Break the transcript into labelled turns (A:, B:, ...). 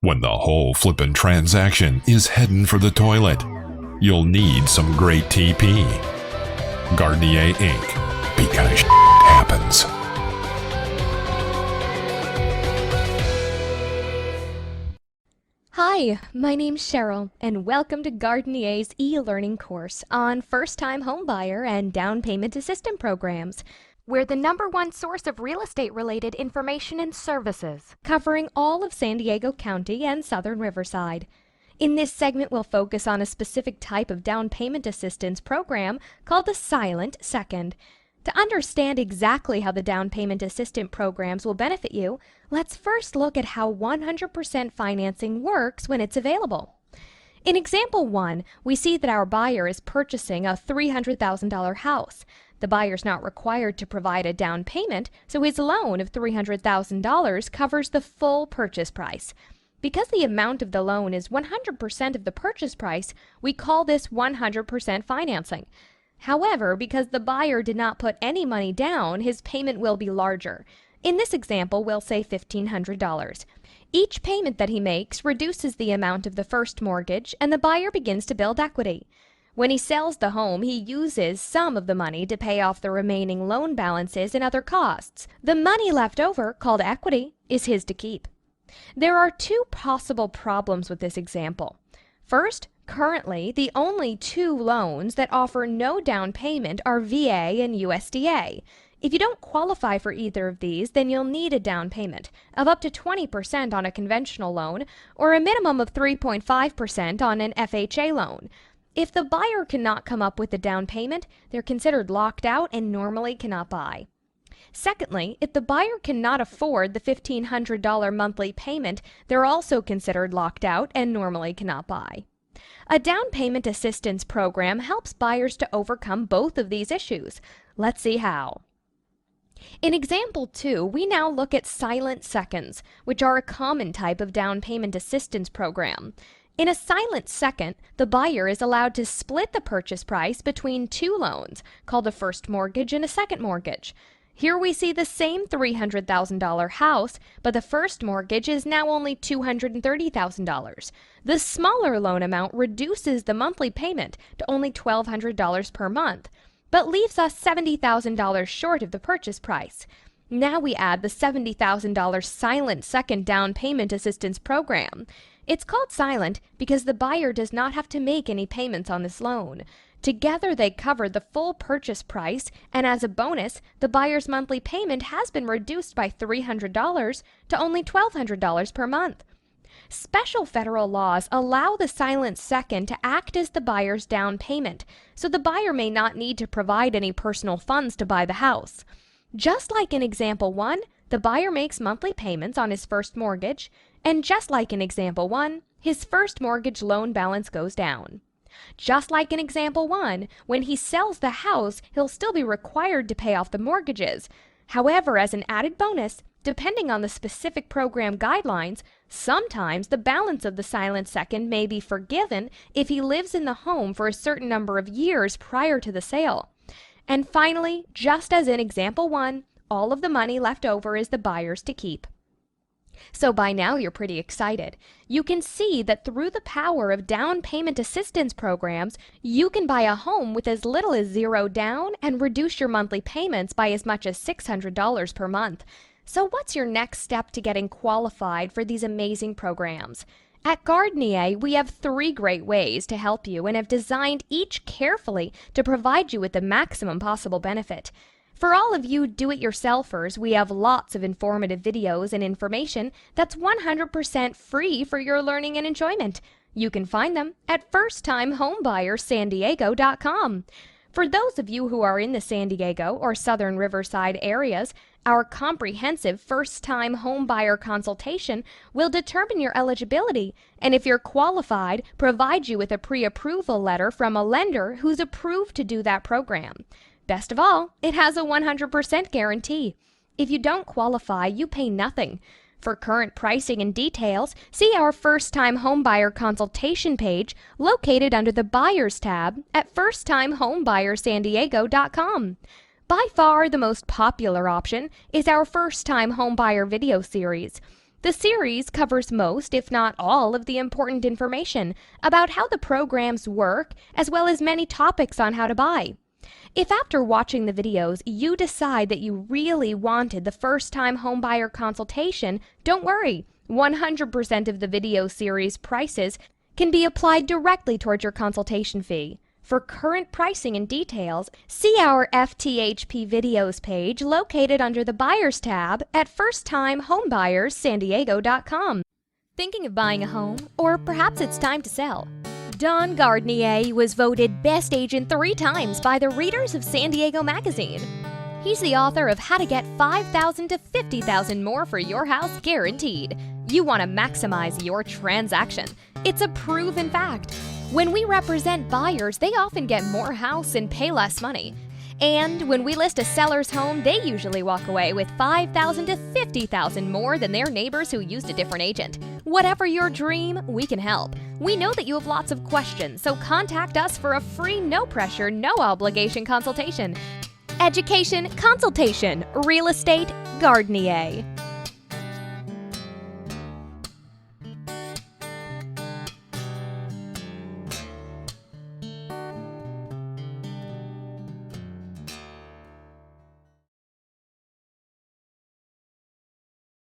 A: When the whole flippin' transaction is heading for the toilet, you'll need some great TP. Gardnier Inc. Because happens.
B: Hi, my name's Cheryl, and welcome to Gardnier's e-learning course on first-time homebuyer and down payment assistance programs. We're the #1 source of real estate-related information and services, covering all of San Diego County and Southern Riverside. In this segment, we'll focus on a specific type of down payment assistance program called the Silent Second. To understand exactly how the down payment assistance programs will benefit you, let's first look at how 100% financing works when it's available. In example 1, we see that our buyer is purchasing a $300,000 house. The buyer's not required to provide a down payment, so his loan of $300,000 covers the full purchase price. Because the amount of the loan is 100% of the purchase price, we call this 100% financing. However, because the buyer did not put any money down, his payment will be larger. In this example, we'll say $1,500. Each payment that he makes reduces the amount of the first mortgage, and the buyer begins to build equity. When he sells the home, he uses some of the money to pay off the remaining loan balances and other costs. The money left over, called equity, is his to keep. There are two possible problems with this example. First, currently, the only two loans that offer no down payment are VA and USDA. If you don't qualify for either of these, then you'll need a down payment of up to 20% on a conventional loan or a minimum of 3.5% on an FHA loan. If the buyer cannot come up with a down payment, they're considered locked out and normally cannot buy. Secondly, if the buyer cannot afford the $1,500 monthly payment, they're also considered locked out and normally cannot buy. A down payment assistance program helps buyers to overcome both of these issues. Let's see how. In example 2, we now look at silent seconds, which are a common type of down payment assistance program. In a silent second, the buyer is allowed to split the purchase price between two loans, called a first mortgage and a second mortgage. Here we see the same $300,000 house, but the first mortgage is now only $230,000. The smaller loan amount reduces the monthly payment to only $1,200 per month, but leaves us $70,000 short of the purchase price. Now we add the $70,000 silent second down payment assistance program. It's called silent because the buyer does not have to make any payments on this loan. Together they cover the full purchase price, and as a bonus, the buyer's monthly payment has been reduced by $300 to only $1,200 per month. Special federal laws allow the silent second to act as the buyer's down payment, so the buyer may not need to provide any personal funds to buy the house. Just like in example 1, the buyer makes monthly payments on his first mortgage, and just like in example 1, his first mortgage loan balance goes down. Just like in example 1, when he sells the house, he'll still be required to pay off the mortgages. However, as an added bonus, depending on the specific program guidelines, sometimes the balance of the silent second may be forgiven if he lives in the home for a certain number of years prior to the sale. And finally, just as in example 1, all of the money left over is the buyer's to keep. So by now you're pretty excited. You can see that through the power of down payment assistance programs, you can buy a home with as little as $0 down and reduce your monthly payments by as much as $600 per month. So what's your next step to getting qualified for these amazing programs? At Gardnier, we have 3 great ways to help you and have designed each carefully to provide you with the maximum possible benefit. For all of you do-it-yourselfers, we have lots of informative videos and information that's 100% free for your learning and enjoyment. You can find them at firsttimehomebuyersandiego.com. For those of you who are in the San Diego or Southern Riverside areas, our comprehensive first-time homebuyer consultation will determine your eligibility, and if you're qualified, provide you with a pre-approval letter from a lender who's approved to do that program. Best of all, it has a 100% guarantee. If you don't qualify, you pay nothing. For current pricing and details, see our first-time homebuyer consultation page located under the Buyers tab at firsttimehomebuyersandiego.com. By far the most popular option is our first-time homebuyer video series. The series covers most, if not all, of the important information about how the programs work, as well as many topics on how to buy. If after watching the videos you decide that you really wanted the first-time homebuyer consultation, don't worry. 100% of the video series prices can be applied directly towards your consultation fee. For current pricing and details, see our FTHB videos page located under the Buyers tab at firsttimehomebuyerssandiego.com. Thinking of buying a home? Or perhaps it's time to sell? Don Gardnier was voted Best Agent 3 times by the readers of San Diego Magazine. He's the author of How to Get $5,000 to $50,000 More for Your House Guaranteed. You want to maximize your transaction. It's a proven fact. When we represent buyers, they often get more house and pay less money. And when we list a seller's home, they usually walk away with $5,000 to $50,000 more than their neighbors who used a different agent. Whatever your dream, we can help. We know that you have lots of questions, so contact us for a free, no-pressure, no-obligation consultation. Education, consultation, real estate, Gardnier.